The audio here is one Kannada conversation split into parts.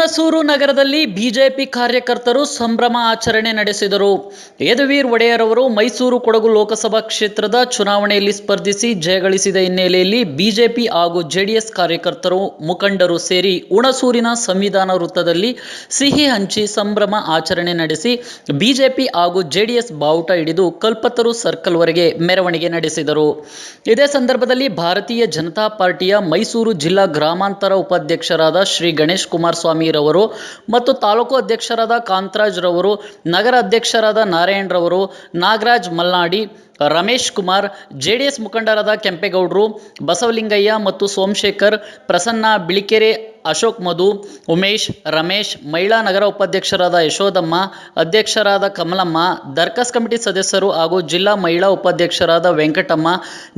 ಹುಣಸೂರು ನಗರದಲ್ಲಿ ಬಿಜೆಪಿ ಕಾರ್ಯಕರ್ತರು ಸಂಭ್ರಮ ಆಚರಣೆ ನಡೆಸಿದರು. ಯದುವೀರ್ ಒಡೆಯರ್ ಅವರು ಮೈಸೂರು ಕೊಡಗು ಲೋಕಸಭಾ ಕ್ಷೇತ್ರದ ಚುನಾವಣೆಯಲ್ಲಿ ಸ್ಪರ್ಧಿಸಿ ಜಯಗಳಿಸಿದ ಹಿನ್ನೆಲೆಯಲ್ಲಿ ಬಿಜೆಪಿ ಹಾಗೂ ಜೆಡಿಎಸ್ ಕಾರ್ಯಕರ್ತರು, ಮುಖಂಡರು ಸೇರಿ ಹುಣಸೂರಿನ ಸಂವಿಧಾನ ವೃತ್ತದಲ್ಲಿ ಸಿಹಿ ಹಂಚಿ ಸಂಭ್ರಮ ಆಚರಣೆ ನಡೆಸಿ ಬಿಜೆಪಿ ಹಾಗೂ ಜೆಡಿಎಸ್ ಬಾವುಟ ಹಿಡಿದು ಕಲ್ಪತರು ಸರ್ಕಲ್ವರೆಗೆ ಮೆರವಣಿಗೆ ನಡೆಸಿದರು. ಇದೇ ಸಂದರ್ಭದಲ್ಲಿ ಭಾರತೀಯ ಜನತಾ ಪಾರ್ಟಿಯ ಮೈಸೂರು ಜಿಲ್ಲಾ ಗ್ರಾಮಾಂತರ ಉಪಾಧ್ಯಕ್ಷರಾದ ಶ್ರೀ ಗಣೇಶ್ ಕುಮಾರ್ ಸ್ವಾಮಿ ರವರು ಮತ್ತು ತಾಲೂಕು ಅಧ್ಯಕ್ಷರಾದ ಕಾಂತರಾಜ್ ರವರು, ನಗರ ಅಧ್ಯಕ್ಷರಾದ ನಾರಾಯಣ್ ರವರು, ನಾಗರಾಜ್ ಮಲ್ನಾಡಿ, ರಮೇಶ್ ಕುಮಾರ್, ಜೆಡಿಎಸ್ ಮುಖಂಡರಾದ ಕೆಂಪೇಗೌಡರು, ಬಸವಲಿಂಗಯ್ಯ ಮತ್ತು ಸೋಮಶೇಖರ್, ಪ್ರಸನ್ನ ಬಿಳಿಕೆರೆ, ಅಶೋಕ್ ಮಧು, ಉಮೇಶ್, ರಮೇಶ್, ಮಹಿಳಾ ನಗರ ಉಪಾಧ್ಯಕ್ಷರಾದ ಯಶೋದಮ್ಮ, ಅಧ್ಯಕ್ಷರಾದ ಕಮಲಮ್ಮ, ದರ್ಕಸ್ ಕಮಿಟಿ ಸದಸ್ಯರು ಹಾಗೂ ಜಿಲ್ಲಾ ಮಹಿಳಾ ಉಪಾಧ್ಯಕ್ಷರಾದ ವೆಂಕಟಮ್ಮ,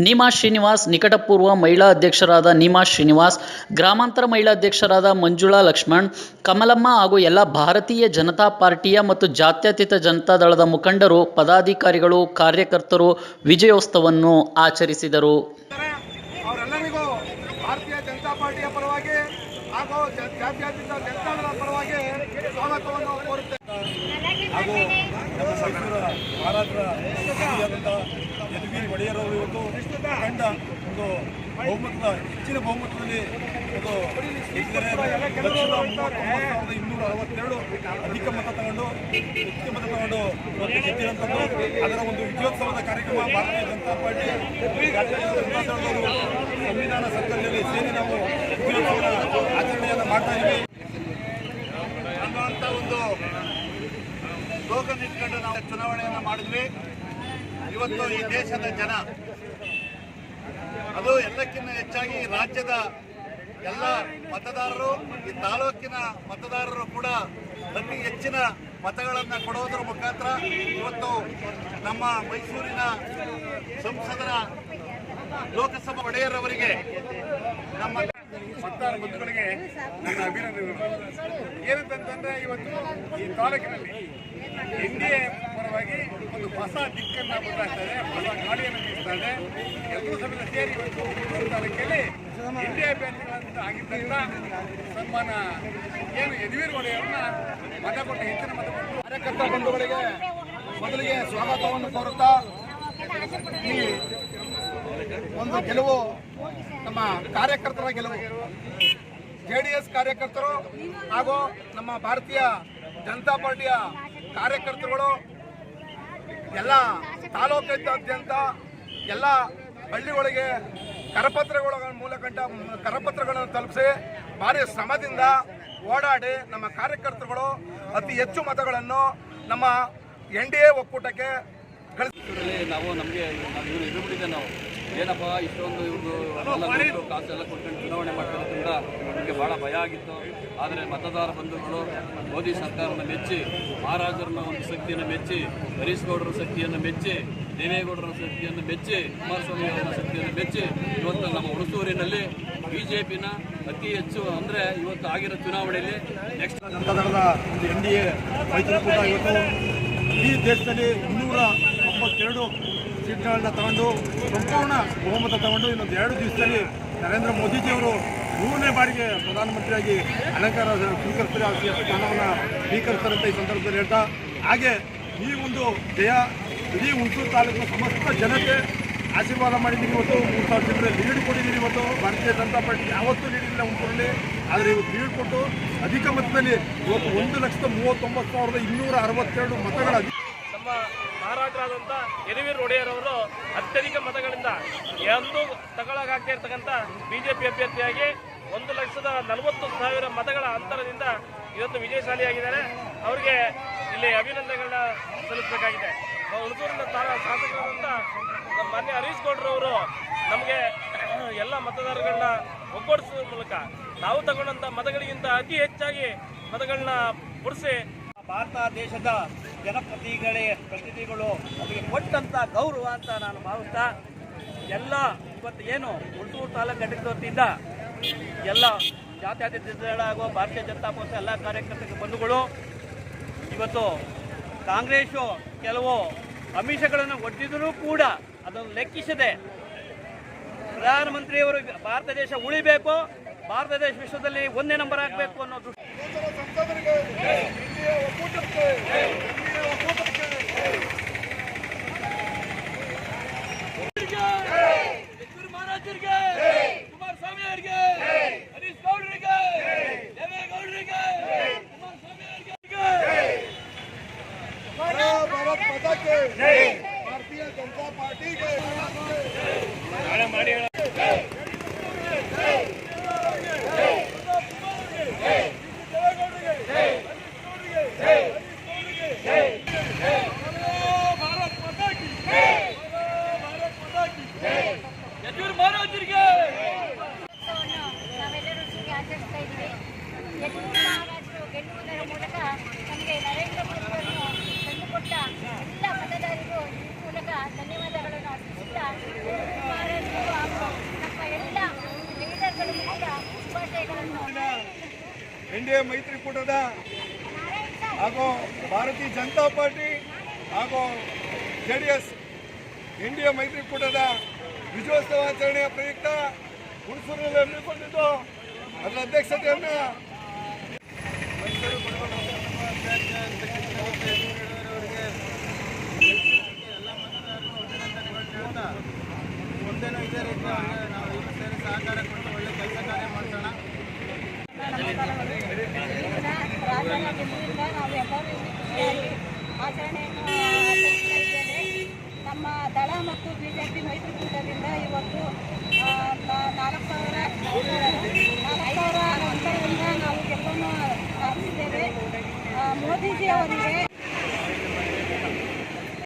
ನೀಮಾ ಶ್ರೀನಿವಾಸ್, ನಿಕಟಪೂರ್ವ ಮಹಿಳಾ ಅಧ್ಯಕ್ಷರಾದ ನೀಮಾ ಶ್ರೀನಿವಾಸ್, ಗ್ರಾಮಾಂತರ ಮಹಿಳಾ ಅಧ್ಯಕ್ಷರಾದ ಮಂಜುಳಾ ಲಕ್ಷ್ಮಣ್, ಕಮಲಮ್ಮ ಹಾಗೂ ಎಲ್ಲ ಭಾರತೀಯ ಜನತಾ ಪಾರ್ಟಿಯ ಮತ್ತು ಜಾತ್ಯತೀತ ಜನತಾದಳದ ಮುಖಂಡರು, ಪದಾಧಿಕಾರಿಗಳು, ಕಾರ್ಯಕರ್ತರು ವಿಜಯೋತ್ಸವವನ್ನು ಆಚರಿಸಿದರು. ಅವರೆಲ್ಲರಿಗೂ ಭಾರತೀಯ ಜನತಾ ಪಾರ್ಟಿಯ ಪರವಾಗಿ ಹಾಗೂ ಜಾತ್ಯತೀತ ಜನತಾದಳದ ಪರವಾಗಿ ಸ್ವಾಗತವನ್ನು ಕೋರುತ್ತೇವೆ. ಹಾಗೂ ನಮ್ಮ ಮೈಸೂರ ಮಹಾರಾಜರ ಯದುವೀರ್ ಒಡೆಯರ್ ಅವರು ಇವತ್ತು ಕಂಡ ಒಂದು ಹೆಚ್ಚಿನ ಬಹುಮತದಲ್ಲಿ ಒಂದು 1,39,262 ಅಧಿಕ ಮತ ತಗೊಂಡು ಹೆಚ್ಚಿನ ಮತ ತಗೊಂಡು ಇವತ್ತು ಗೆದ್ದಿರುವಂಥದ್ದು. ಅದರ ಒಂದು ವಿಜಯೋತ್ಸವದ ಕಾರ್ಯಕ್ರಮ ಭಾರತೀಯ ಜನತಾ ಪಾರ್ಟಿ ಸಂವಿಧಾನ ಸರ್ಕಲ್ನಲ್ಲಿ ಸೇರಿ ನಾವು ವಿಜಯೋತ್ಸವದ ಆಚರಣೆಯನ್ನು ಮಾಡ್ತಾ ಇದ್ದೀವಿ ಅನ್ನುವಂಥ ಒಂದು ಸ್ಲೋಗನ್ ಇಟ್ಕೊಂಡು ನಾವು ಚುನಾವಣೆಯನ್ನು ಮಾಡಿದ್ವಿ. ಇವತ್ತು ಈ ದೇಶದ ಜನ, ಅದು ಎಲ್ಲಕ್ಕಿಂತ ಹೆಚ್ಚಾಗಿ ರಾಜ್ಯದ ಎಲ್ಲ ಮತದಾರರು, ಈ ತಾಲೂಕಿನ ಮತದಾರರು ಕೂಡ ಅತಿ ಹೆಚ್ಚಿನ ಮತಗಳನ್ನು ಕೊಡುವುದರ ಮುಖಾಂತರ ಇವತ್ತು ನಮ್ಮ ಮೈಸೂರಿನ ಸಂಸದರ ಲೋಕಸಭಾ ಒಡೆಯರವರಿಗೆ, ನಮ್ಮ ಮತದಾರ ಬಂಧುಗಳಿಗೆ ನನ್ನ ಅಭಿನಂದನೆಗಳು. ಏನಂತಂದ್ರೆ ಇವತ್ತು ಈ ತಾಲೂಕಿನಲ್ಲಿ ಎನ್ಡಿಎ ಪರವಾಗಿ ಒಂದು ಹೊಸ ದಿಕ್ಕನ್ನು ಗೊತ್ತಾಗ್ತಾ ಇದೆ, ಹೊಸ ಗಾಳಿಯನ್ನು ಬೀಸ್ತಾ ಇದೆ. ಎಲ್ಲರೂ ಸಮೇತ ಸೇರಿ ಇವತ್ತು ತಾಲೂಕಲ್ಲಿ ಎನ್ಡಿಎ ಅಭ್ಯರ್ಥಿಗಳಂತ ಆಗಿದ್ದರಿಂದ ಸನ್ಮಾನ ಏನು ಯದುವೀರ್ ಒಡೆಯರನ್ನ ಮತ ಕೊಟ್ಟು ಹೆಚ್ಚಿನ ಮತ ಕೊಟ್ಟು ಕಾರ್ಯಕರ್ತ ಬಂಧುಗಳಿಗೆ ಮೊದಲಿಗೆ ಸ್ವಾಗತವನ್ನು ಕೋರುತ್ತಾ, ಈ ಒಂದು ಗೆಲುವು ನಮ್ಮ ಕಾರ್ಯಕರ್ತರ ಗೆಲುವು. ಜೆಡಿಎಸ್ ಕಾರ್ಯಕರ್ತರು ಹಾಗೂ ನಮ್ಮ ಭಾರತೀಯ ಜನತಾ ಪಾರ್ಟಿಯ ಕಾರ್ಯಕರ್ತರುಗಳು ಎಲ್ಲ ತಾಲೂಕಾದ್ಯಂತ ಎಲ್ಲ ಹಳ್ಳಿಗಳಿಗೆ ಕರಪತ್ರಗಳನ್ನು ತಲುಪಿಸಿ ಭಾರಿ ಶ್ರಮದಿಂದ ಓಡಾಡಿ ನಮ್ಮ ಕಾರ್ಯಕರ್ತರುಗಳು ಅತಿ ಹೆಚ್ಚು ಮತಗಳನ್ನು ನಮ್ಮ ಎನ್ಡಿಎ ಒಕ್ಕೂಟಕ್ಕೆ ನಾವು ನಮಗೆ ಇದು ಬಿಟ್ಟಿದೆ. ನಾವು ಏನಪ್ಪ ಇಷ್ಟೊಂದು ಇವ್ರದ್ದು ಕಾಸೆಲ್ಲ ಕೊಟ್ಕೊಂಡು ಚುನಾವಣೆ ಮಾಡ್ತಿರೋದ್ರಿಂದ ನಮಗೆ ಭಾಳ ಭಯ ಆಗಿತ್ತು. ಆದರೆ ಮತದಾರ ಬಂಧುಗಳು ಮೋದಿ ಸರ್ಕಾರನ ಮೆಚ್ಚಿ, ಮಹಾರಾಜರನ್ನ ಒಂದು ಶಕ್ತಿಯನ್ನು ಮೆಚ್ಚಿ, ಹರೀಶ್ ಗೌಡರ ಶಕ್ತಿಯನ್ನು ಮೆಚ್ಚಿ, ದೇವೇಗೌಡರ ಶಕ್ತಿಯನ್ನು ಮೆಚ್ಚಿ, ಕುಮಾರಸ್ವಾಮಿ ಅವರ ಶಕ್ತಿಯನ್ನು ಮೆಚ್ಚಿ ಇವತ್ತು ನಮ್ಮ ಹುಣಸೂರಿನಲ್ಲಿ ಬಿಜೆಪಿನ ಅತಿ ಹೆಚ್ಚು ಅಂದರೆ ಇವತ್ತು ಆಗಿರೋ ಚುನಾವಣೆಯಲ್ಲಿ ನೆಕ್ಸ್ಟ್ ಜನತಾದಳದ ಎನ್ಡಿಎ ಮೈತ್ರಿಕೂಟ ಇವತ್ತು ಈ ದೇಶದಲ್ಲಿ 292 ಸೀಟ್ಗಳನ್ನ ತಗೊಂಡು ಸಂಪೂರ್ಣ ಬಹುಮತ ತಗೊಂಡು ಇನ್ನೊಂದು 2 ದಿವಸದಲ್ಲಿ ನರೇಂದ್ರ ಮೋದಿಜಿಯವರು 3ನೇ ಬಾರಿಗೆ ಪ್ರಧಾನಮಂತ್ರಿಯಾಗಿ ಅಲಂಕಾರ ಸ್ವೀಕರಿಸ್ತಾರೆ, ಸ್ಥಾನವನ್ನು ಸ್ವೀಕರಿಸ್ತಾರಂತ ಈ ಸಂದರ್ಭದಲ್ಲಿ ಹೇಳ್ತಾ, ಹಾಗೆ ಈ ಒಂದು ಜಯ ಇಡೀ ಹುಣಸೂರು ತಾಲೂಕಿನ ಸಮಸ್ತ ಜನತೆ ಆಶೀರ್ವಾದ ಮಾಡಿದ್ದೀವಿ. ಇವತ್ತು 3,000 ಜನರ ಲೀಡ್ ಕೊಟ್ಟಿದ್ದೀರಿ. ಇವತ್ತು ಭಾರತೀಯ ಜನತಾ ಪಾರ್ಟಿ ಯಾವತ್ತೂ ಲೀಡ್ ಇಲ್ಲ ಹುಣಸೂರಲ್ಲಿ, ಆದರೆ ಇವತ್ತು ಲೀಡ್ ಕೊಟ್ಟು ಅಧಿಕ ಮತದಲ್ಲಿ ಇವತ್ತು 1,39,262 ಮತಗಳ ನಮ್ಮ ಮಹಾರಾಜರಾದಂಥ ಯದುವೀರ್ ಒಡೆಯರ್ ಅವರು ಅತ್ಯಧಿಕ ಮತಗಳಿಂದ ಎಂದು ತಗೊಳ್ಳಾಗ್ತಾ ಇರ್ತಕ್ಕಂಥ ಬಿಜೆಪಿ ಅಭ್ಯರ್ಥಿಯಾಗಿ 1,40,000 ಮತಗಳ ಅಂತರದಿಂದ ಇವತ್ತು ವಿಜಯಶಾಲಿಯಾಗಿದ್ದಾರೆ. ಅವರಿಗೆ ಇಲ್ಲಿ ಅಭಿನಂದನೆಗಳನ್ನ ಸಲ್ಲಿಸಬೇಕಾಗಿದೆ. ಹುಣಸೂರಿನ ಶಾಸಕರಾದಂಥ ಮಾನ್ಯ ಹರೀಶ್ ಗೌಡ್ರವರು ನಮಗೆ ಎಲ್ಲ ಮತದಾರಗಳನ್ನ ಒಗ್ಗೂಡಿಸುವ ಮೂಲಕ ನಾವು ತಗೊಂಡಂಥ ಮತಗಳಿಗಿಂತ ಅತಿ ಹೆಚ್ಚಾಗಿ ಮತಗಳನ್ನ ಕೊಡಿಸಿ ಭಾರತ ದೇಶದ ಪ್ರತಿನಿಧಿಗಳು ಅವರಿಗೆ ಕೊಟ್ಟಂಥ ಗೌರವ ಅಂತ ನಾನು ಭಾವಿಸ್ತಾ, ಎಲ್ಲ ಇವತ್ತು ಏನು ಹುಣಸೂರು ತಾಲೂಕು ಘಟಕದ ವತಿಯಿಂದ ಎಲ್ಲ ಜಾತ್ಯತೀತ ಜನತಾದಳ ಹಾಗೂ ಭಾರತೀಯ ಜನತಾ ಪಕ್ಷ ಎಲ್ಲ ಕಾರ್ಯಕರ್ತರ ಬಂಧುಗಳು ಇವತ್ತು ಕಾಂಗ್ರೆಸ್ಸು ಕೆಲವು ಆಮಿಷಗಳನ್ನು ಒಡ್ಡಿದರೂ ಕೂಡ ಅದನ್ನು ಲೆಕ್ಕಿಸದೆ ಪ್ರಧಾನಮಂತ್ರಿಯವರು ಭಾರತ ದೇಶ ಉಳಿಬೇಕು, ಭಾರತ ದೇಶ ವಿಶ್ವದಲ್ಲಿ 1ನೇ ನಂಬರ್ ಆಗಬೇಕು ಅನ್ನೋ ದೃಷ್ಟಿ ಸಂಸದರಿಗೆ, ಎನ್ಡಿಎ ಒಕ್ಕೂಟಕ್ಕೆ, ಎನ್ಡಿಎ ಒಕ್ಕೂಟಕ್ಕೆ. ಯಡಿಯೂರು ಮಹಾರಾಜರಿಗೆ, ಕುಮಾರಸ್ವಾಮಿ ಅವರಿಗೆ, ಹರೀಶ್ ಗೌಡರಿಗೆ, ದೇವೇಗೌಡರಿಗೆ, ಕುಮಾರಸ್ವಾಮಿ ಅವರಿಗೆ. ಭಾರತ್ ಮಾತಾ ಕಿ ಜೈ. ಭಾರತೀಯ ಜನತಾ ಪಾರ್ಟಿಗೆ ಯಡಿಯೂರು ಮಹಾರಾಜರಿಗೆ. ನಾವೆಲ್ಲರೂ ಸೇರಿ ಆಚರಿಸ್ತಾ ಇದ್ದೀವಿ. ಯಡಿಯೂರು ಮಹಾರಾಜರು ಗೆಲ್ಲುವುದರ ಮೂಲಕ ನಮಗೆ ನರೇಂದ್ರ ಮೋದಿಯನ್ನು ತಂದುಕೊಟ್ಟ ಎಲ್ಲ ಮತದಾರರಿಗೂ ಈ ಮೂಲಕ ಧನ್ಯವಾದಗಳನ್ನು ಅರ್ಪಿಸುತ್ತಾ ಯಡಿಯೂರು ಮಹಾರಾಜರು ಹಾಗೂ ನಮ್ಮ ಎಲ್ಲ ಲೀಡರ್ಗಳು ಕೂಡ ಶುಭಾಶಯಗಳನ್ನು. ಎನ್ಡಿಎ ಮೈತ್ರಿಕೂಟದ ಹಾಗೂ ಭಾರತೀಯ ಜನತಾ ಪಾರ್ಟಿ ಹಾಗೂ ಜೆಡಿಎಸ್ ಎನ್ಡಿಎ ಮೈತ್ರಿಕೂಟದ ವಿಜಯೋತ್ಸವಾಚರಣೆಯ ಪ್ರಯುಕ್ತ ಹುಣಸೂರಿನಲ್ಲಿ ಹಮ್ಮಿಕೊಂಡಿದ್ದು ಅದರ ಅಧ್ಯಕ್ಷತೆಯನ್ನು ಮೈಸೂರು ಕುಟುಂಬ ಎಲ್ಲ ಮತದಾರರು ಹೇಳ್ತಾ ಮುಂದೇನೂ ಇದೇ ರೀತಿ ನಾವು ಇಲ್ಲಿ ಸೇರಿ ಸಹಕಾರ ಕೊಟ್ಟು ಒಳ್ಳೆ ಕೆಲಸ ಕಾರ್ಯ ಮಾಡೋಣ. ರಾಜನ ಗೆಲುವಿಂದ ನಾವೆಲ್ಲರೂ ಖುಷಿಯಾಗಿ ಆಚರಣೆಯನ್ನು ಆಚರಿಸ್ತಾ ಇದ್ದೇವೆ. ನಮ್ಮ ದಳ ಮತ್ತು ಬಿಜೆಪಿ ಮೈತ್ರಿಕೂಟದಿಂದ ಇವತ್ತು 4,000 ಅಂಕಗಳಿಂದ ನಾವು ಗೆಲುವನ್ನು ಸಾಧಿಸಿದ್ದೇವೆ. ಮೋದಿಜಿ ಅವರಿಗೆ